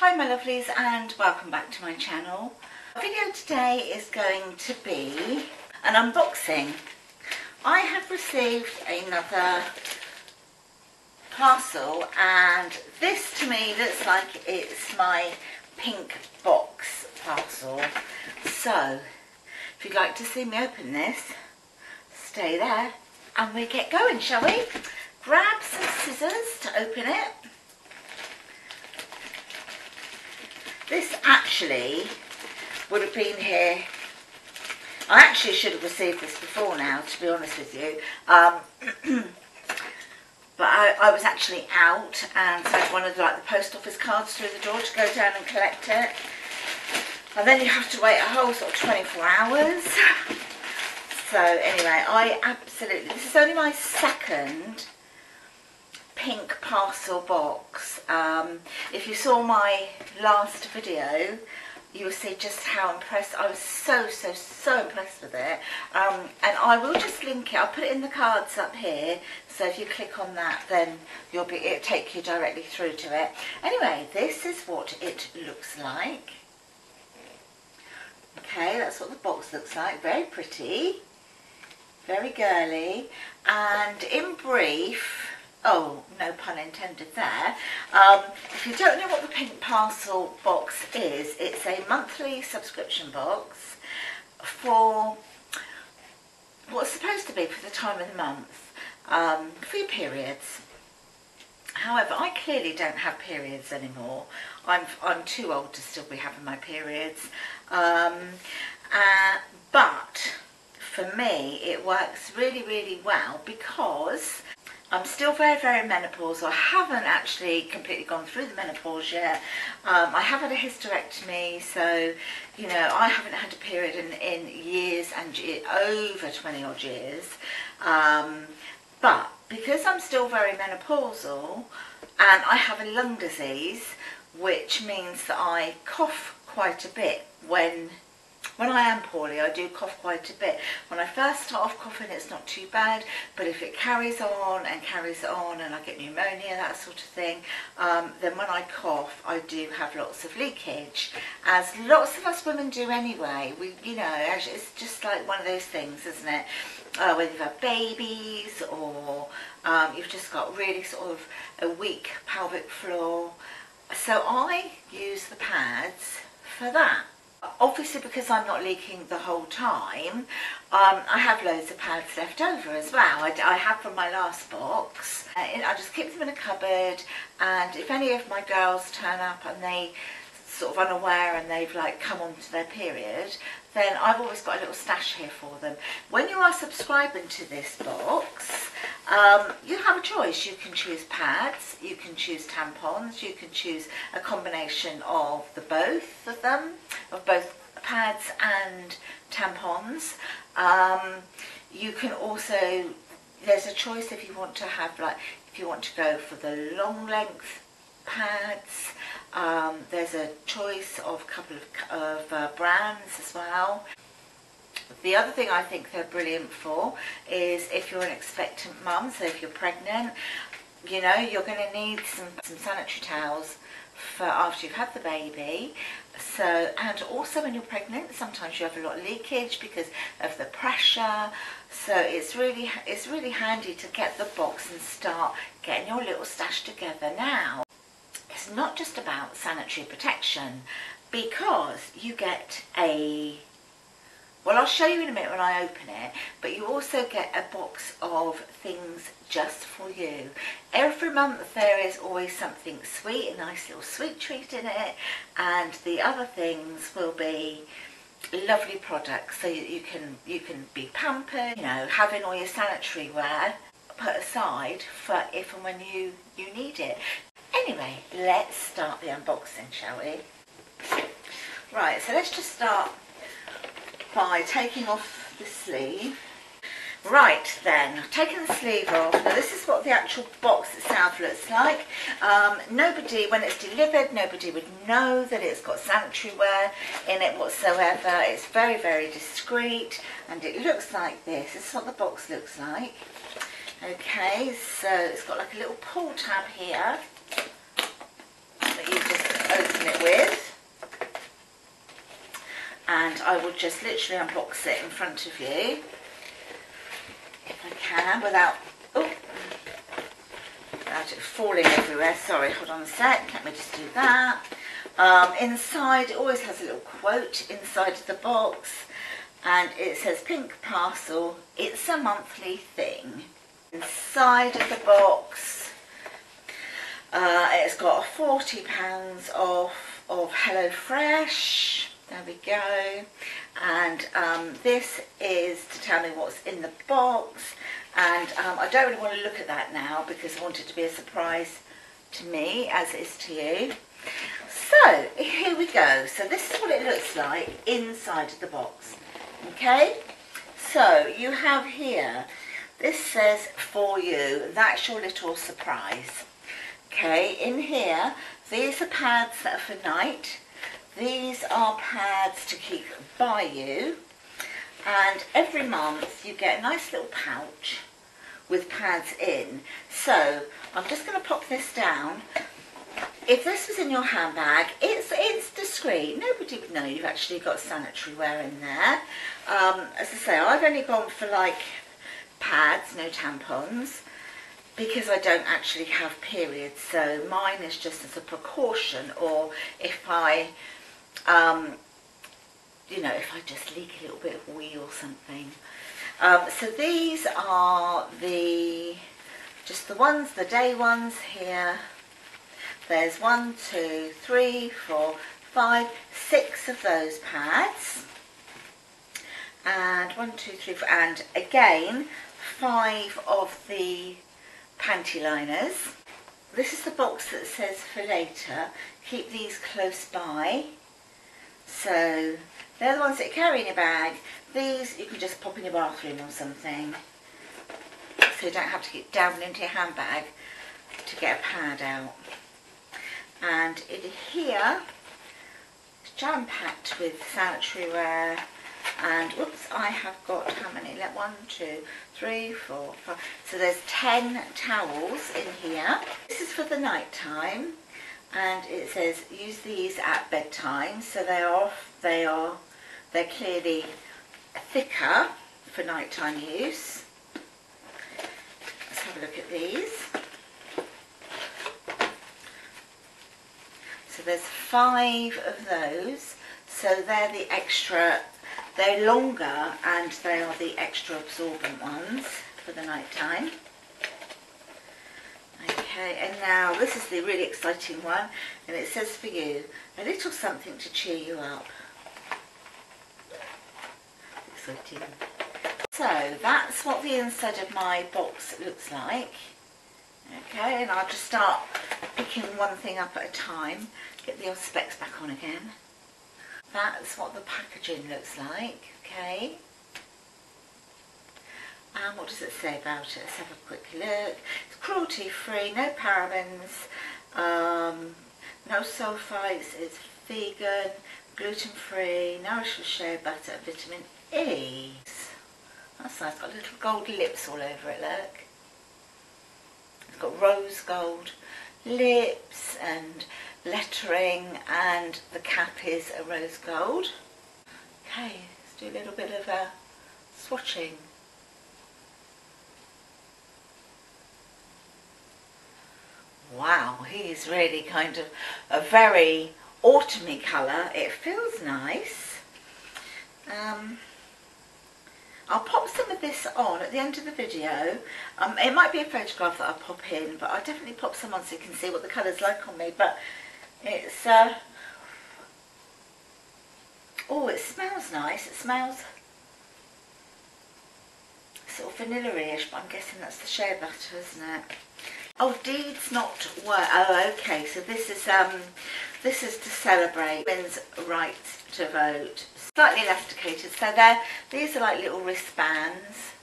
Hi my lovelies and welcome back to my channel. The video today is going to be an unboxing. I have received another parcel and this to me looks like it's my pink box parcel. So if you'd like to see me open this, stay there and we get going, shall we? Grab some scissors to open it. This actually would have been here. I actually should have received this before now, to be honest with you. But I was actually out and so I had one of the post office cards through the door to go down and collect it. And then you have to wait a whole sort of 24 hours. So anyway, this is only my second Pink Parcel box. If you saw my last video, you will see just how impressed I was. So impressed with it. And I will just link it. I'll put it in the cards up here. So if you click on that, then it'll take you directly through to it. Anyway, this is what it looks like. Okay, that's what the box looks like. Very pretty, very girly, and in brief. Oh, no pun intended there. If you don't know what the Pink Parcel box is, it's a monthly subscription box for what's supposed to be for the time of the month, for your periods. However, I clearly don't have periods anymore. I'm too old to still be having my periods. But for me, it works really well because I'm still very menopausal. I haven't actually completely gone through the menopause yet. I have had a hysterectomy, so you know I haven't had a period in years and over 20 odd years. But because I'm still very menopausal and I have a lung disease, which means that I cough quite a bit when I am poorly. I do cough quite a bit. When I first start off coughing, it's not too bad, but if it carries on and I get pneumonia, that sort of thing, then when I cough, I do have lots of leakage, as lots of us women do anyway. It's just like one of those things, isn't it? Whether you've had babies or you've just got really sort of a weak pelvic floor. So I use the pads for that. Obviously, because I'm not leaking the whole time, I have loads of pads left over as well. I have from my last box. I just keep them in a cupboard, and if any of my girls turn up and they sort of unaware and they've come onto their period, then I've always got a little stash here for them. When you are subscribing to this box, you have a choice. You can choose pads, you can choose tampons, you can choose a combination of both of them, of both pads and tampons. You can also, there's a choice if you want to have if you want to go for the long length pads. There's a choice of a couple of brands as well. The other thing I think they're brilliant for is if you're an expectant mum, so if you're pregnant, you know, you're going to need some sanitary towels for after you've had the baby. So, and also when you're pregnant, sometimes you have a lot of leakage because of the pressure. So it's really handy to get the box and start getting your little stash together now. It's not just about sanitary protection, because you get well, I'll show you in a minute when I open it, but you also get a box of things just for you. Every month there is always something sweet, a nice little sweet treat in it, and the other things will be lovely products, so you can be pampered, you know, having all your sanitary wear put aside for if and when you need it. Anyway, let's start the unboxing, shall we? Right, so let's just start by taking off the sleeve. Right then, I've taken the sleeve off. Now this is what the actual box itself looks like. Nobody, when it's delivered, nobody would know that it's got sanitary wear in it whatsoever. It's very discreet, and it looks like this. This is what the box looks like. Okay, so it's got like a little pull tab here that you just open open it with. And I will just literally unbox it in front of you, if I can, without it falling everywhere. Sorry, hold on a sec, let me just do that. Inside, it always has a little quote inside of the box, and it says Pink Parcel, it's a monthly thing. Inside of the box, it's got £40 off of HelloFresh. There we go. And this is to tell me what's in the box. And I don't really want to look at that now because I want it to be a surprise to me as it is to you. So here we go. So this is what it looks like inside of the box. Okay, so you have here, this says for you, that's your little surprise. Okay, in here, these are pads that are for night. These are pads to keep by you. And every month you get a nice little pouch with pads in. So I'm just going to pop this down. If this was in your handbag, it's discreet. Nobody would know you've actually got sanitary wear in there. As I say, I've only gone for like pads, no tampons, because I don't actually have periods. So mine is just as a precaution, or if I if I just leak a little bit of wee or something. So these are just the ones, the day ones here. There's 1, 2, 3, 4, 5, 6 of those pads. And 1, 2, 3, 4, and again, 5 of the panty liners. This is the box that says for later. Keep these close by. So they're the ones that you carry in your bag. These you can just pop in your bathroom or something, so you don't have to get down into your handbag to get a pad out. And in here, it's jam-packed with sanitary wear. And whoops, I have got how many? 1, 2, 3, 4, 5. So there's 10 towels in here. This is for the night time. And it says use these at bedtime, so they're clearly thicker for nighttime use. Let's have a look at these. So there's 5 of those, so they're the extra, they're longer and they are the extra absorbent ones for the nighttime. Okay, and now this is the really exciting one, and it says for you, a little something to cheer you up. Exciting. So that's what the inside of my box looks like. Okay, and I'll just start picking one thing up at a time. Get the old specs back on again. That's what the packaging looks like. Okay. And what does it say about it? Let's have a quick look. It's cruelty free, no parabens, no sulfites, it's vegan, gluten free, nourished with shea butter, vitamin E. That's nice, it's got little gold lips all over it, look. It's got rose gold lips and lettering, and the cap is a rose gold. Okay, let's do a little bit of swatching. Wow, he's really kind of a very autumny colour. It feels nice. I'll pop some of this on at the end of the video. It might be a photograph that I'll pop in, but I'll definitely pop some on so you can see what the colour's like on me. But it's, oh, it smells nice. It smells sort of vanilla-ish, but I'm guessing that's the shea butter, isn't it? Oh, deeds not work. Oh, okay. So this is to celebrate women's right to vote. Slightly elasticated. So these are like little wristbands.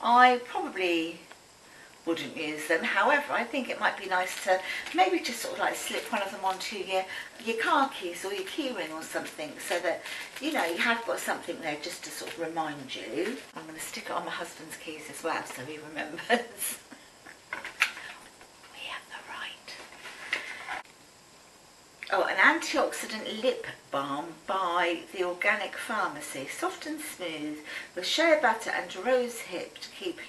I probably wouldn't use them. However, I think it might be nice to maybe just sort of like slip one of them onto your car keys or your keyring or something, so that you know you have got something there just to sort of remind you. I'm going to stick it on my husband's keys as well, so he remembers. Oh, and antioxidant lip balm by the Organic Pharmacy. Soft and smooth with shea butter and rose hip to keep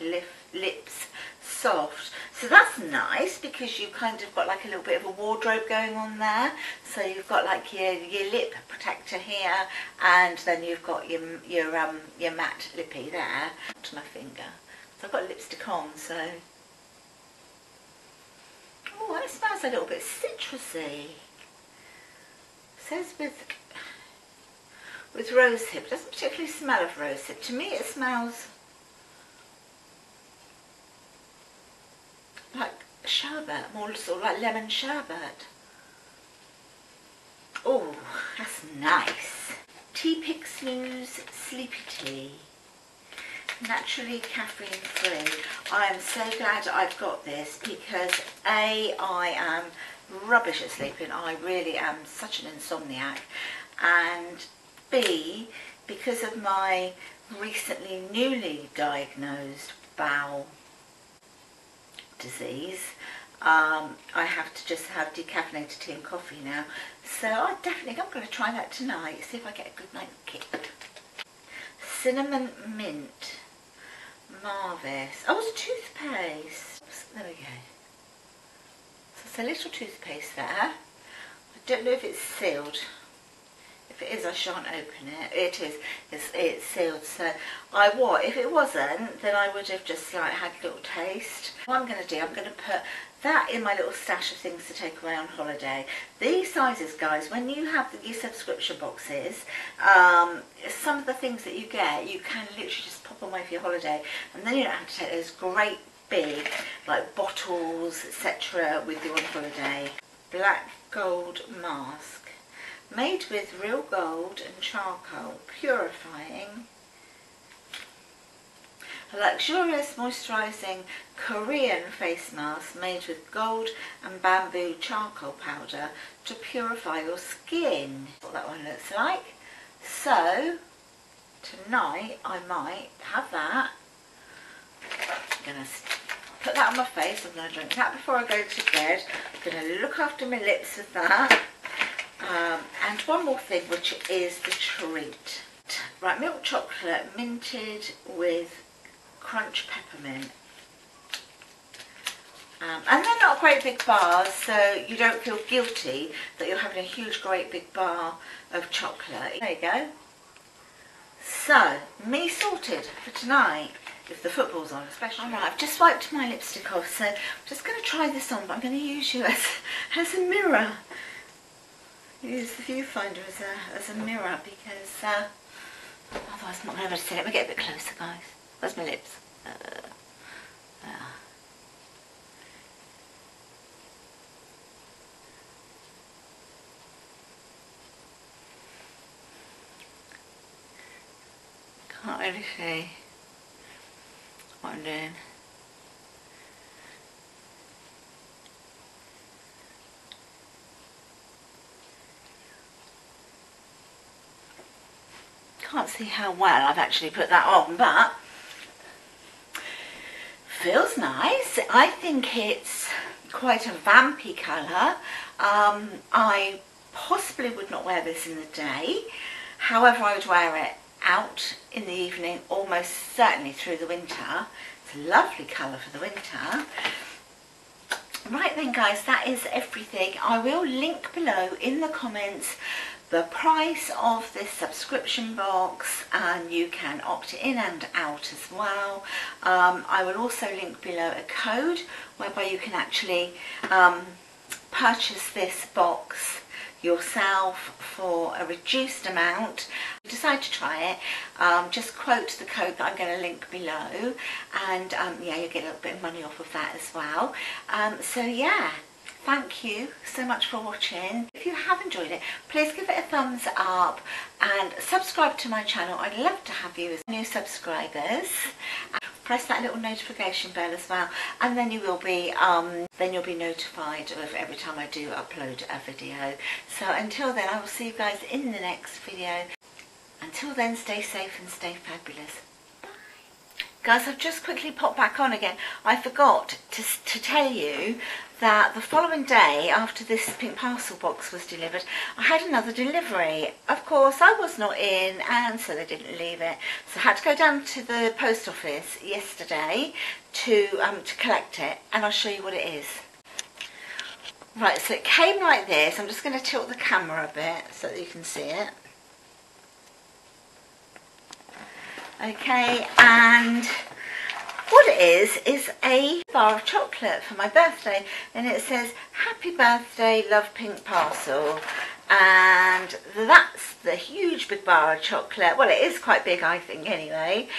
lips soft. So that's nice because you've kind of got like a little bit of a wardrobe going on there. So you've got like your lip protector here, and then you've got your matte lippy there. To my finger. So I've got lipstick on, so. Oh, it smells a little bit citrusy. It says with rose hip. It doesn't particularly smell of rose hip. To me it smells like sherbet, more sort of like lemon sherbet. Oh, that's nice. Tea Pixloo's Sleepy Tea. Naturally caffeine free. I am so glad I've got this because A, I am rubbish at sleeping. I really am such an insomniac. And B, because of my recently newly diagnosed bowel disease, I have to just have decaffeinated tea and coffee now. So I'm going to try that tonight, see if I get a good night's kick. Cinnamon Mint Marvis. Oh, it's toothpaste. There we go. So it's a little toothpaste there. I don't know if it's sealed. If it is, I shan't open it. It is. It's sealed. So if it wasn't, then I would have just like had a little taste. What I'm going to do, I'm going to put that in my little stash of things to take away on holiday. These sizes, guys, when you have your subscription boxes, some of the things that you get, you can literally just pop away for your holiday, and then you don't have to take those great big like bottles, etc. with you on holiday. Black gold mask, made with real gold and charcoal, purifying. A luxurious moisturising Korean face mask made with gold and bamboo charcoal powder to purify your skin. That's what that one looks like. So tonight I might have that. I'm going to put that on my face. I'm going to drink that before I go to bed. I'm going to look after my lips with that. And one more thing, which is the treat. Right, milk chocolate minted with crunch peppermint. And they're not great big bars, so you don't feel guilty that you're having a huge great big bar of chocolate. There you go. So, me sorted for tonight, if the football's on especially. Alright, I've just wiped my lipstick off, so I'm just going to try this on, but I'm going to use you as a mirror. Use the viewfinder as a mirror, because otherwise I'm not going to be able to see it. Let me get a bit closer, guys. Where's my lips? Can't really see what I'm doing. Can't see how well I've actually put that on, but feels nice. I think it's quite a vampy colour. I possibly would not wear this in the day. However, I would wear it out in the evening, almost certainly through the winter. It's a lovely colour for the winter. Right then, guys, that is everything. I will link below in the comments the price of this subscription box, and you can opt in and out as well. I will also link below a code whereby you can actually purchase this box yourself for a reduced amount. If you decide to try it, just quote the code that I'm going to link below, and yeah, you get a little bit of money off of that as well. So yeah, thank you so much for watching. If you have enjoyed it, please give it a thumbs up and subscribe to my channel. I'd love to have you as new subscribers. Press that little notification bell as well, and then you'll be notified of every time I do upload a video. So until then, I will see you guys in the next video. Until then, stay safe and stay fabulous. Bye. Guys, I've just quickly popped back on again. I forgot to tell you that the following day after this Pink Parcel box was delivered, I had another delivery. Of course, I was not in, and so they didn't leave it. So I had to go down to the post office yesterday to collect it, and I'll show you what it is. Right, so it came like this. I'm just going to tilt the camera a bit so that you can see it. Okay, and what it is a bar of chocolate for my birthday, and it says happy birthday, love, Pink Parcel. And that's the huge big bar of chocolate. Well, it is quite big, I think, anyway.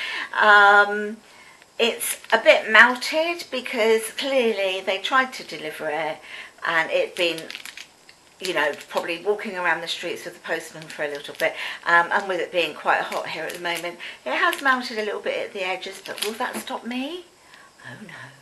It's a bit melted because clearly they tried to deliver it and it'd been, you know, probably walking around the streets with the postman for a little bit, and with it being quite hot here at the moment, it has melted a little bit at the edges, but will that stop me? Oh no.